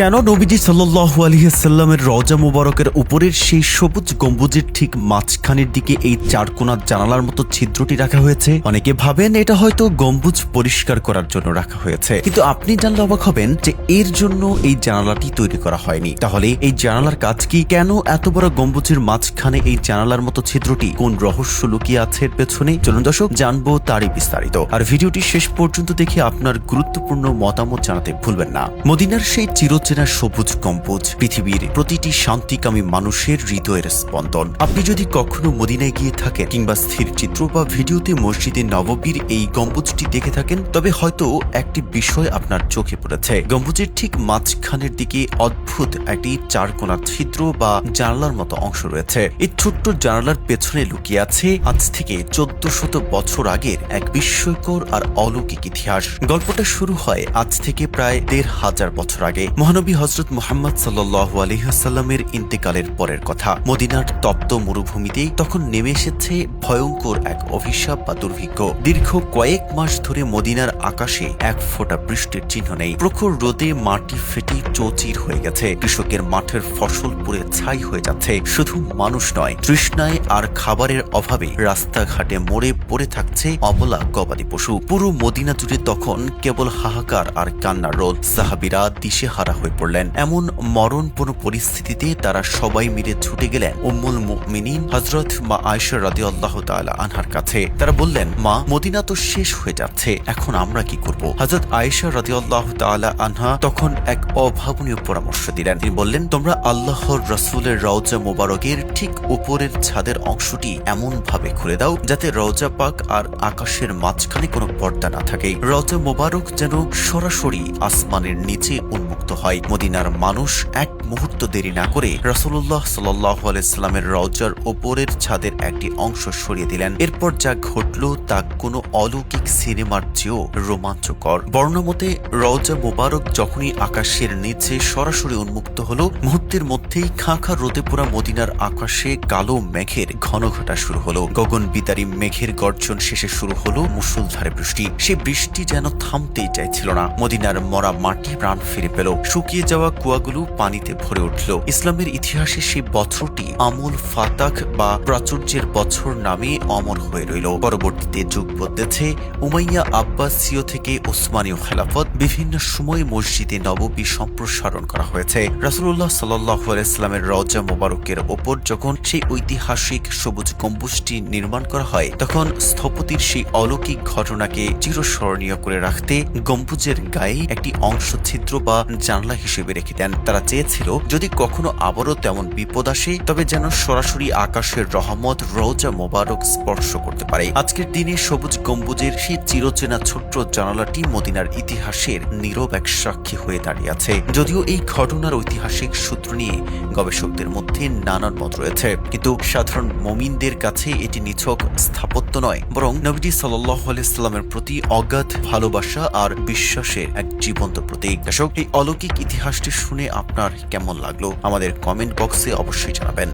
কেন নবীজি সাল্লাল্লাহু আলাইহি সাল্লামের রওজা মুবারকের উপরের সেই সবুজ গম্বুজের ঠিক মাঝখানের দিকে এই চারকোনা জানালার মতো ছিদ্রটি রাখা হয়েছে? অনেকে ভাবেন এটা হয়তো গম্বুজ পরিষ্কার করার জন্য রাখা হয়েছে, কিন্তু আপনি জানলে অবাক হবেন যে এর জন্য এই জানালাটি তৈরি করা হয়নি। তাহলে এই জানালার কাজ কি? কেন এত বড় গম্বুজের মাঝখানে এই জানালার মতো ছিদ্রটি? কোন রহস্য লুকিয়ে আছে এর পেছনে? চলুন দর্শক, জানবো তারই বিস্তারিত। আর ভিডিওটি শেষ পর্যন্ত দেখে আপনার গুরুত্বপূর্ণ মতামত জানাতে ভুলবেন না। মদিনার সেই চিরচেনা সবুজ গম্বুজ পৃথিবীর প্রতিটি শান্তিকামী মানুষের হৃদয়ের স্পন্দন। আপনি যদি কখনো মদিনায় গিয়ে থাকেন কিংবা স্থির চিত্র বা ভিডিওতে মসজিদে নববীর এই গম্বুজটি দেখে থাকেন, তবে হয়তো একটি বিষয় আপনার চোখে পড়েছে। গম্বুজের ঠিক মাঝখানের দিকে অদ্ভুত একটি চারকোনা ছিদ্র বা জানালার মতো অংশ রয়েছে। এই ছোট্ট জানালার পেছনে লুকিয়ে আছে আজ থেকে 1400 বছর আগের এক বিস্ময়কর আর অলৌকিক ইতিহাস। গল্পটা শুরু হয় আজ থেকে প্রায় 1500 বছর আগে। মহানবী হযরত মুহাম্মদ সাল্লাল্লাহু আলাইহি ওয়াসাল্লামের ইন্তেকালের পরের কথা। মদিনার তপ্ত মরুভূমিতে তখন নেমে এসেছে ভয়ঙ্কর এক অভিশাপ বা দুর্ভিক্ষ। দীর্ঘ কয়েক মাস ধরে মদিনার আকাশে এক ফোঁটা বৃষ্টির চিহ্ন নেই। প্রখর রোদে মাটি ফেটে চৌচির হয়ে গেছে। কৃষকের মাঠের ফসল পুড়ে ছাই হয়ে যাচ্ছে। শুধু মানুষ নয়, তৃষ্ণায় আর খাবারের অভাবে রাস্তাঘাটে মরে পড়ে থাকছে অবলা গবাদি পশু। পুরো মদিনা জুড়ে তখন কেবল হাহাকার আর কান্নার রোল। সাহাবীরা দিশেহারা হয়ে পড়লেন। এমন মরণপূর্ণ পরিস্থিতিতে তারা সবাই মিলে ছুটে গেলেন উম্মুল মুমিনিন হযরত মা আয়েশা রাদিয়াল্লাহু তাআলা আনহার কাছে। তারা বললেন, মা, মদিনা তো শেষ হয়ে যাচ্ছে, এখন আমরা কি করব? হযরত আয়েশা রাদিয়াল্লাহু তাআলা আনহা তখন এক অভাবনীয় পরামর্শ দিলেন। তিনি বললেন, তোমরা আল্লাহর রাসূলের রওজা মুবারকের ঠিক উপরের ছাদের অংশটি এমন ভাবে খুলে দাও যাতে রওজা পাক আর আকাশের মাঝখানে কোনো পর্দা না থাকে। রওজা মুবারক যেন সরাসরি আসমানের নিচে উন্মুক্ত হয়। মদিনার মানুষ এক মুহূর্ত দেরি না করে রাসূলুল্লাহ সাল্লাল্লাহু আলাইহি সাল্লামের রওজার উপরের ছাদের একটি অংশ সরিয়ে দিলেন। এরপর যা ঘটল তা কোনো অলৌকিক সিনেমার চেয়েও রোমাঞ্চকর। বর্ণমতে রওজা মুবারক যখনই আকাশের নিচে সরাসরি উন্মুক্ত হলো, মুহূর্তের মধ্যেই খাঁখা রোদে পোড়া মদিনার আকাশে কালো মেঘের ঘন ঘটা শুরু হলো। গগন বিদারী মেঘের গর্জন শেষে শুরু হলো মুষলধারে বৃষ্টি। সেই বৃষ্টি যেন থামতেই চাইছিল না। মদিনার মরা মাটি প্রাণ ফিরে পেল। শুকিয়ে যাওয়া কুয়াগুলো পানিতে ভরে উঠল। ইসলামের ইতিহাসে সেই বছরটি আমুল ফাতাক বা প্রাচুর্যের বছর নামে অমর হয়ে রইল। পরবর্তীতে যুগ বদলেছে। উমাইয়া আব্বাসীয় থেকে ওসমানীয় খেলাফত, বিভিন্ন সময় মসজিদে নববী সম্প্রসারণ করা হয়েছে। রাসূলুল্লাহ সাল্লাল্লাহু আলাইহি ওয়াসাল্লামের রওজা মুবারকের ওপর যখন সেই ঐতিহাসিক সবুজ গম্বুজটি নির্মাণ করা হয়, তখন স্থপতির সেই অলৌকিক ঘটনাকে চিরস্মরণীয় করে রাখতে গম্বুজের গায়ে একটি অংশ ছিদ্র বা জানলা হিসেবে রেখে দেন। তারা চেয়েছিল যদি কখনো আবারও তেমন বিপদ আসে, তবে যেন সরাসরি আকাশের রহমত রওজা মোবারক স্পর্শ করতে পারে। আজকের দিনে সবুজ গম্বুজের সেই চিরচেনা ছোট্ট জানালাটি মদিনার ইতিহাসের নীরব এক সাক্ষী হয়ে দাঁড়িয়ে আছে। যদিও এই ঘটনার ঐতিহাসিক সূত্র নিয়ে গবেষকদের মধ্যে নানান মত রয়েছে, কিন্তু সাধারণ মুমিনদের কাছে এটি নিছক স্থাপত্য নয়, বরং নবীজি সাল্লাল্লাহু আলাইহি ওয়াসাল্লামের প্রতি অগাধ ভালোবাসা আর বিশ্বাসের এক জীবন্ত প্রতীক। দর্শক, এই অলৌকিক ইতিহাসটি শুনে আপনার কেমন লাগলো আমাদের কমেন্ট বক্সে অবশ্যই জানাবেন।